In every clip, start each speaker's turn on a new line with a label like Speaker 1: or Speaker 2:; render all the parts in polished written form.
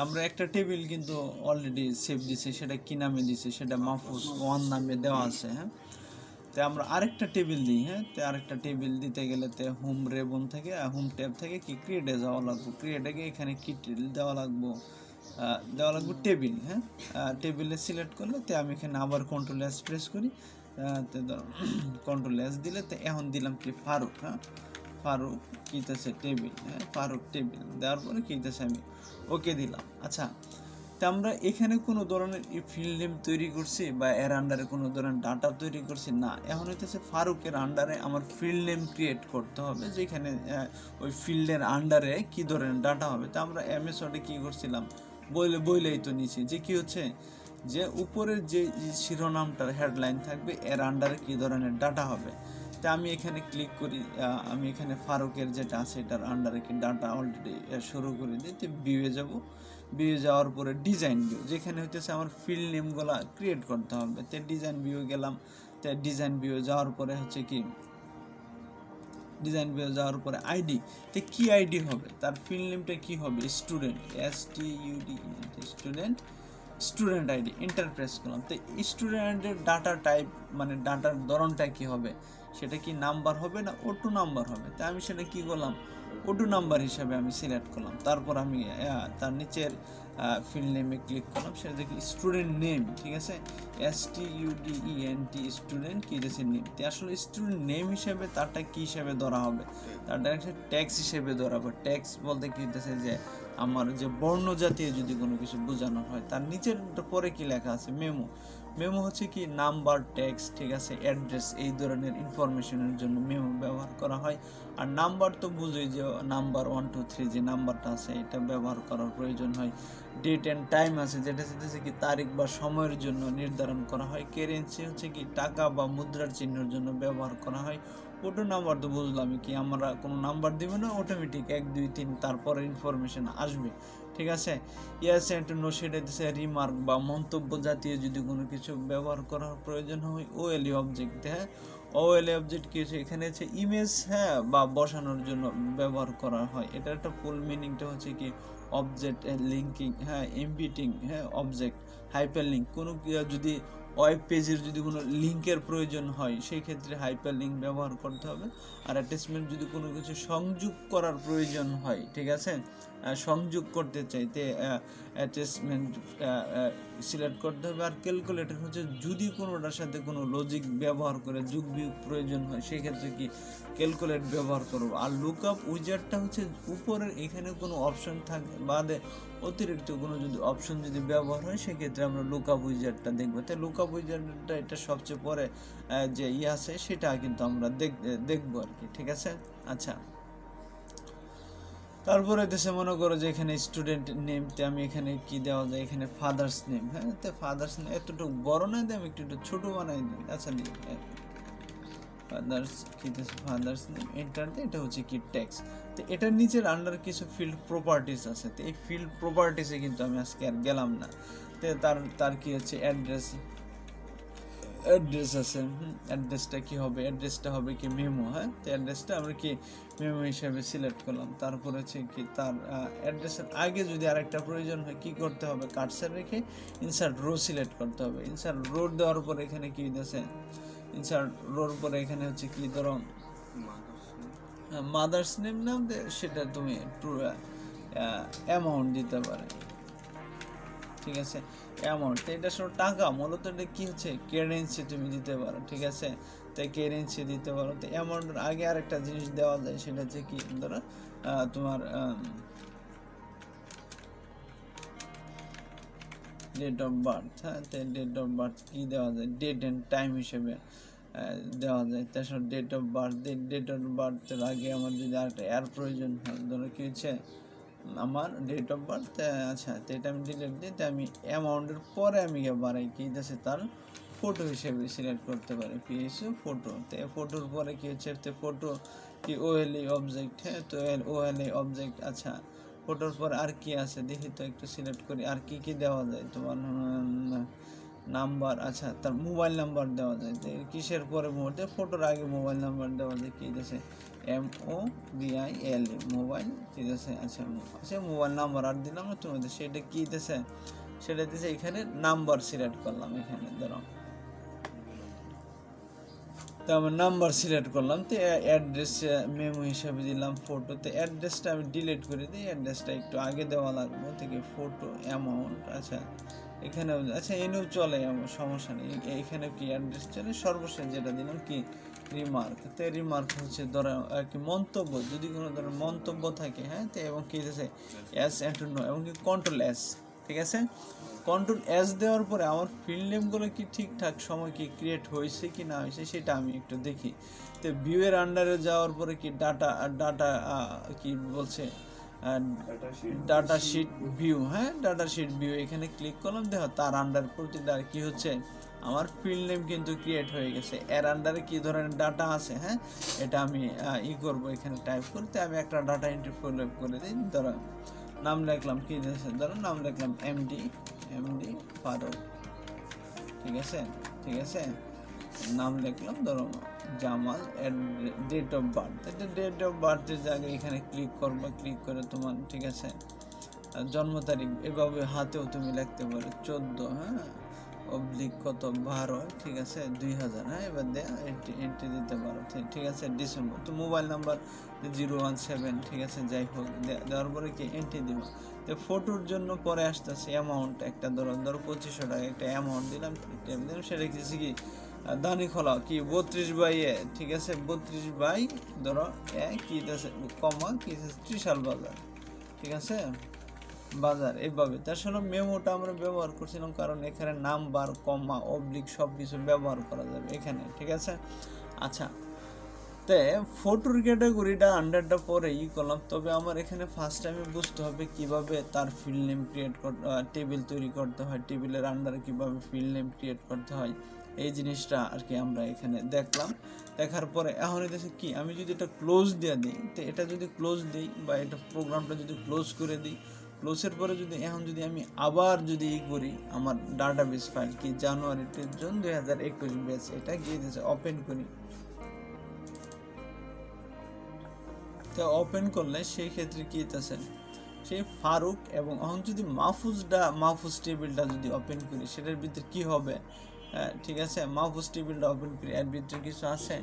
Speaker 1: আমরা একটা টেবিল কিন্তু অলরেডি সেভ দিছি, সেটা কি নামে দিছি, সেটা মাহফুজ 1 নামে দেওয়া আছে। হ্যাঁ, তো আমরা আরেকটা টেবিল দিই। হ্যাঁ, তো আরেকটা টেবিল দিতে গেলে তো হোম রেবন থেকে হোম ট্যাব থেকে কি ক্রিয়েটে যাওয়া লাগবে, ক্রিয়েটে গিয়ে এখানে কি দেওয়া লাগবে টেবিল। হ্যাঁ, টেবিলে সিলেক্ট করলে তো আমি এখানে আবার কন্ট্রোল এস প্রেস করি। তো কন্ট্রোল এস দিলে তো এখন দিলাম কি ফারুক। হ্যাঁ, ফারুক কিতেছে টেবিল। হ্যাঁ, ফারুক টেবিল দেওয়ার পরে কিতেছে আমি ওকে দিলাম। আচ্ছা, তা আমরা এখানে কোনো ধরনের ফিল্ড নেম তৈরি করছি বা এর আন্ডারে কোনো ধরনের ডাটা তৈরি করছি না। এখন হইতেছে ফারুকের আন্ডারে আমার ফিল্ড নেম ক্রিয়েট করতে হবে, যেখানে ওই ফিল্ডের আন্ডারে কি ধরনের ডাটা হবে। তা আমরা এমএস ওয়ার্ডে কী করছিলাম, বইলেই তো নিচে যে কি হচ্ছে যে উপরের যে শিরোনামটার হেডলাইন থাকবে এর আন্ডারে কী ধরনের ডাটা হবে। তা আমি এখানে ক্লিক করি, আমি এখানে ফারুকের যেটা আছে এটার আন্ডারে কি ডাটা অলরেডি শুরু করে দিই। তো ভিউয়ে যাব, ভিউ যাওয়ার পরে ডিজাইন ভিউ, যেখানে হইতেছে আমার ফিল্ড নেমগুলো ক্রিয়েট করতে হবে। তো ডিজাইন ভিউ গেলাম। তো ডিজাইন ভিউ যাওয়ার পরে হচ্ছে কি ডিজাইন ভিউ যাওয়ার পরে আইডি, তো কি আইডি হবে, তার ফিল্ড নেমটা কি হবে, student, STUD, student, student ID enter press করলাম। তো স্টুডেন্টের ডাটা টাইপ মানে ডাটার ধরনটা কি হবে, সেটা কি নাম্বার হবে না অটো নাম্বার হবে। তাই আমি সেটা কি করলাম, অটো নাম্বার হিসাবে আমি সিলেক্ট করলাম। তারপর আমি তার নিচের ফিল্ড নেমে ক্লিক করলাম, সেটা দেখি স্টুডেন্ট নেম। ঠিক আছে, STUDENT স্টুডেন্ট কি দিয়েছে নেম। তো আসলে স্টুডেন্ট নেম হিসেবে তারটা কি হিসেবে ধরা হবে, তারটা একটা ট্যাক্স হিসেবে ধরা হবে। ট্যাক্স বলতে কি হইতেছে যে আমার যে বর্ণ জাতীয় যদি কোনো কিছু বোঝানো হয়, তার নিচের পরে কি লেখা আছে মেমো। মেমো হচ্ছে কি নাম্বার, ট্যাক্স, ঠিক আছে, অ্যাড্রেস, এই ধরনের ইনফরমেশনের জন্য মেমো ব্যবহার করা হয়। আর নাম্বার তো বুঝোই যে নাম্বার 1 2 3 যে নাম্বারটা আছে এটা ব্যবহার করার প্রয়োজন হয়। ডেট অ্যান্ড টাইম আছে, যেটা হচ্ছে কি তারিখ বা সময়ের জন্য নির্ধারণ করা হয়। কারেন্সি হচ্ছে কি টাকা বা মুদ্রার চিহ্নের জন্য ব্যবহার করা হয়। অটো নাম্বার তো বুঝলাম কি আমরা কোনো নাম্বার দিব না, অটোমেটিক 1 2 3 তারপরে ইনফরমেশন আসবে। ঠিক আছে, ইয়াস অ্যান্ড নো সেটা দিচ্ছে রিমার্ক বা মন্তব্য জাতীয় যদি কোনো কিছু ব্যবহার করার প্রয়োজন হয়। ওএলই অবজেক্ট। হ্যাঁ, ওএলই অবজেক্ট কি হচ্ছে এখানে হচ্ছে ইমেজ, হ্যাঁ, বা বসানোর জন্য ব্যবহার করা হয়। এটা একটা ফুল মিনিংটা হচ্ছে কি অবজেক্ট লিঙ্কিং, হ্যাঁ, এমবিটিং, হ্যাঁ, অবজেক্ট হাইপার লিঙ্ক। কোনো যদি ওয়েব পেজের যদি কোনো লিঙ্কের প্রয়োজন হয় সেই ক্ষেত্রে হাইপার লিঙ্ক ব্যবহার করতে হবে। আর অ্যাটাচমেন্ট যদি কোনো কিছু সংযোগ করার প্রয়োজন হয়, ঠিক আছে, সংযোগ করতে চাইতে অ্যাটাচমেন্ট সিলেক্ট করতে হবে। আর ক্যালকুলেটর হচ্ছে যদি কোনোটার সাথে কোনো লজিক ব্যবহার করে যোগ বিয়োগ প্রয়োজন হয় সেক্ষেত্রে কি ক্যালকুলেট ব্যবহার করব। আর লুকআপ উইজার্ডটা হচ্ছে উপরের এখানে কোনো অপশন থাকে বাদে অতিরিক্ত কোনো যদি অপশন যদি ব্যবহার হয় সেক্ষেত্রে আমরা লুকআপ উইজার্ডটা দেখবো। তাই লুকআপ উইজার্ডটা এটা সবচেয়ে পরে যে আছে সেটা কিন্তু আমরা দেখবো আর কি। ঠিক আছে, আচ্ছা, তারপরে দেশে মনে করো যে এখানে স্টুডেন্ট নেমতে আমি এখানে কি দেওয়া যায়, এখানে ফাদার্স নেম। হ্যাঁ, তো ফাদার্স নেম এতটুকু বড় না দিয়ে আমি একটু ছোটো বানাই দিই। আচ্ছা, ফাদার্স কি দিয়েছে, ফাদার্স নেম এন্টার দিয়ে, এটা হচ্ছে কি ট্যাক্স। তো এটার নিচের আন্ডার কিছু ফিল্ড প্রপার্টিস আছে। তো এই ফিল্ড প্রপার্টিসে কিন্তু আমি আজকে আর গেলাম না। তো তার কি হচ্ছে অ্যাড্রেস আছে। অ্যাড্রেসটা কি হবে, অ্যাড্রেসটা হবে কি মেমো। হ্যাঁ, তো অ্যাড্রেসটা আমরা কি মেমো হিসাবে সিলেক্ট করলাম। তারপর হচ্ছে কি তার অ্যাড্রেসের আগে যদি আরেকটা প্রয়োজন হয় কি করতে হবে, কার্সার রেখে ইনসার্ট রো সিলেক্ট করতে হবে। ইনসার্ট রো দেওয়ার পর এখানে কি দিয়েছে, ইনসার্ট রোর পরে এখানে হচ্ছে কি ধরো মাদার্স নেম নাম সেটা তুমি একটু অ্যামাউন্ট দিতে পারে। ঠিক আছে, অ্যামাউন্ট, তো এটা সব টাকা, মূলত এটা কি হচ্ছে কারেন্সি তুমি দিতে পারো। ঠিক আছে, তাই কারেন্সি দিতে পারো। তো অ্যামাউন্টের আগে আরেকটা জিনিস দেওয়া যায়, সেটা হচ্ছে কি ধরো তোমার ডেট অফ বার্থ। হ্যাঁ, তো ডেট অফ বার্থ কি দেওয়া যায়, ডেট অ্যান্ড টাইম হিসেবে দেওয়া যায়। তাছাড়া date of birth, date of বার্থের আগে আমার যদি আরেকটা এর প্রয়োজন হয়, ধরো কি হচ্ছে আমার ডেট অফ বার্থ, আচ্ছা, তো এটা আমি ডিলিট দিই। তো আমি অ্যামাউন্টের পরে আমি বাড়াই কি আছে তার ফটো হিসেবে সিলেক্ট করতে পারি, পিএসও ফটো। তো ফটোর পরে কি হচ্ছে, তো ফটো কি ওএলই অবজেক্ট। হ্যাঁ, তো ওএলই অবজেক্ট। আচ্ছা, ফটোর পর আর কি আছে দেখি তো একটু সিলেক্ট করি, আর কি কি দেওয়া যায় তোমার নাম্বার, আচ্ছা তার মোবাইল নাম্বার দেওয়া যায়, কিসের পরে মুহূর্তে ফটোর আগে মোবাইল নাম্বার দেওয়া যায়, কি দিতেছে MOBILE মোবাইল, ঠিক আছে। আচ্ছা আচ্ছা মোবাইল নাম্বার আর দিলাম না তোমাদের, সেটা কি দিতেছে, সেটা দিতেছে এখানে নাম্বার সিলেক্ট করলাম, এখানে ধরো তো আমার নাম্বার সিলেক্ট করলাম, তো অ্যাড্রেস মেমো হিসাবে দিলাম ফটো, তো অ্যাড্রেসটা আমি ডিলিট করে দিই, অ্যাড্রেসটা একটু আগে দেওয়া লাগবে থেকে ফটো অ্যামাউন্ট, আচ্ছা এখানেও আচ্ছা এনেও চলে, আমার সমস্যা নেই, এখানে কি অ্যাড্রেস চলে, সর্বশেষ যেটা দিলাম কি রিমার্ক, তো রিমার্ক হচ্ছে ধরো কি মন্তব্য, যদি কোনো ধরনের মন্তব্য থাকে, হ্যাঁ তো এবং কি দিতেছে এস এন্টার নো এবং কি কন্ট্রোল এস, ঠিক আছে। কন্ট্রোল এস দেওয়ার পরে আমার ফিল্ড নেমগুলো কি ঠিকঠাক সময় কি ক্রিয়েট হয়েছে কি না হয়েছে সেটা আমি একটু দেখি। তো ভিউয়ের আন্ডারে যাওয়ার পরে কি ডাটা কি বলছে ডাটা শিট ভিউ, হ্যাঁ ডাটা শিট ভিউ এখানে ক্লিক করলাম, দেখো তার আন্ডার প্রতিটা কি হচ্ছে আমার ফিল্ড নেম কিন্তু ক্রিয়েট হয়ে গেছে, এর আন্ডারে কি ধরনের ডাটা আছে, হ্যাঁ এটা আমি করবো, এখানে টাইপ করতে আমি একটা ডাটা এন্ট্রি করে দিই, ধরো নাম লিখলাম কি ধরো নাম লিখলাম এমডি ফারুক, ঠিক আছে, ঠিক আছে নাম লিখলাম ধরো জামাল, ডেট অফ বার্থ, এটা ডেট অফ বার্থের জায়গায় এখানে ক্লিক করবা, ক্লিক করে তোমার ঠিক আছে জন্ম তারিখ এভাবে হাতেও তুমি লিখতে পারো 14, হ্যাঁ অবলিক কত 12, ঠিক আছে 2000, হ্যাঁ এবার দেয়া এন্ট্রি দিতে পারো, ঠিক আছে ডিসেম্বর, তো মোবাইল নাম্বার 017, ঠিক আছে যাই হোক দেওয়ার পরে কি এন্ট্রি দিব। তো ফটোর জন্য পরে আসতেছে অ্যামাউন্ট, একটা ধরো 2500 টাকা একটা অ্যামাউন্ট দিলাম, সেটা কিছু কি দানি খোলা কি 32/, ঠিক আছে 32 ধরো কি আছে কমা কি ত্রিশাল বাজার, ঠিক আছে বাজার, এইভাবে তার সাথে মেমোটা আমরা ব্যবহার করছিলাম কারণ এখানে নাম্বার কমা অবলিক সব কিছু ব্যবহার করা যাবে এখানে, ঠিক আছে। আচ্ছা তে ফটোর ক্যাটাগরিটা আন্ডারটা পরে করলাম, তবে আমার এখানে ফার্স্ট টাইমে বুঝতে হবে কিভাবে তার ফিল্ড নেম ক্রিয়েট টেবিল তৈরি করতে হয়, টেবিলের আন্ডারে কিভাবে ফিল্ড নেম ক্রিয়েট করতে হয়, এই জিনিসটা আর কি আমরা এখানে দেখলাম। দেখার পরে এখন এটা কি আমি যদি এটা ক্লোজ দিয়ে দিই, তো এটা যদি ক্লোজ দিই বা এটা প্রোগ্রামটা যদি ক্লোজ করে দিই, ক্লোজের পরে যদি এখন যদি আমি আবার যদি করি আমার ডাটাবেস ফাইল কি জানুয়ারি জুন 2021 ব্যাচ, এটা গিয়ে দিয়েছে ওপেন করি, তো ওপেন করলে সেই ক্ষেত্রে কি আছে সেই ফারুক, এবং এখন যদি মাহফুজ টেবিলটা যদি ওপেন করি সেটার ভিতরে কি হবে, ঠিক আছে মাহফুজ টেবিলটা ওপেন করি এর ভিতরে কিছু আছে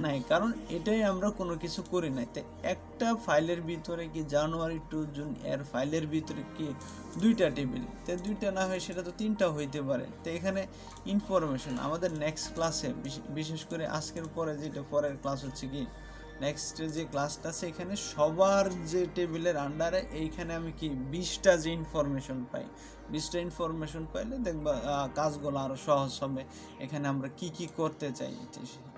Speaker 1: নাই, কারণ এটাই আমরা কোনো কিছু করি নাই, তো একটা ফাইলের ভিতরে কি জানুয়ারি টু জুন এর ফাইলের ভিতরে কি দুইটা টেবিল, তো দুইটা না হয় সেটা তো তিনটা হইতে পারে, তো এখানে ইনফরমেশন আমাদের নেক্সট ক্লাসে বিশেষ করে আজকের পরে যেটা পরের ক্লাস হচ্ছে কি নেক্সট যে ক্লাসটা আছে এখানে সবার যে টেবিলের আন্ডারে এইখানে আমি কি 20টা যে ইনফরমেশন পাই, 20টা ইনফরমেশন পাইলে দেখবা কাজগুলো আরও সহজ হবে। এখানে আমরা কি কি করতে চাই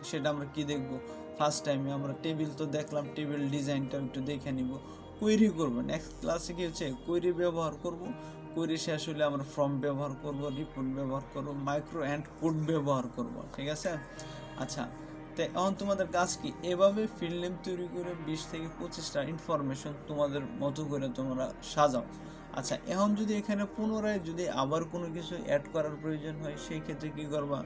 Speaker 1: সেটা আমরা কি দেখব, ফার্স্ট টাইমে আমরা টেবিল তো দেখলাম, টেবিল ডিজাইনটা একটু দেখে নিব, কোয়েরি করব, নেক্সট ক্লাসে কি হচ্ছে কোয়েরি ব্যবহার করব, কোয়েরি শেষ হলে আমরা ফর্ম ব্যবহার করব, রিপোর্ট ব্যবহার করব, মাইক্রো অ্যান্ড কোড ব্যবহার করব, ঠিক আছে। আচ্ছা তো এখন তোমাদের কাজ কি এভাবে ফিল্ড নেম তৈরি করে 20 থেকে 25টা ইনফরমেশন তোমাদের মতো করে তোমরা সাজাও। আচ্ছা এখন যদি এখানে পুনরায় যদি আবার কোনো কিছু অ্যাড করার প্রয়োজন হয় সেই ক্ষেত্রে কি করবা,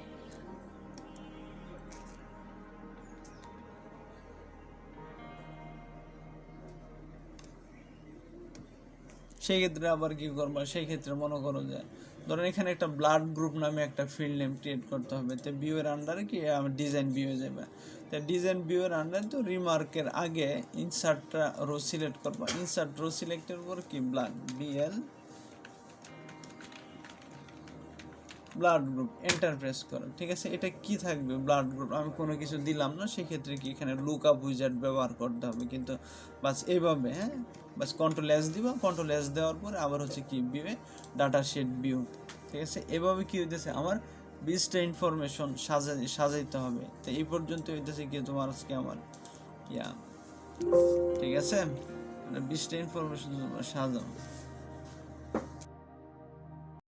Speaker 1: সেই ক্ষেত্রে আবার কি করবা, সেই ক্ষেত্রে মনে করো যে ধরেন এখানে একটা ব্লাড গ্রুপ নামে একটা ফিল্ড নেম ক্রিয়েট করতে হবে, তো ভিউয়ের আন্ডারে কি ডিজাইন ভিউ যাবে, তো ডিজাইন ভিউয়ের আন্ডারে তো রিমার্কের আগে ইনসার্টটা রো সিলেক্ট করবা, ইনসার্ট রো সিলেক্টের পর কি ব্লাড গ্রুপ এন্টার প্রেস করো, ঠিক আছে। এটা কি থাকবে ব্লাড গ্রুপ আমি কোনো কিছু দিলাম না, সেক্ষেত্রে কি এখানে লুক আপ উইজার্ড ব্যবহার করতে হবে, কিন্তু বাস এইভাবে, হ্যাঁ বাস কন্ট্রোল এস দিবা, কন্ট্রোল এস দেওয়ার পরে আবার হচ্ছে কি ভিউয়ে ডাটা শিট ভিউ, ঠিক আছে। এভাবে কি হইতেছে আমার 20টা ইনফরমেশন সাজাইতে হবে, তো এই পর্যন্ত হইতেছে কি তোমার আজকে আমার ঠিক আছে 20টা ইনফরমেশন সাজাও।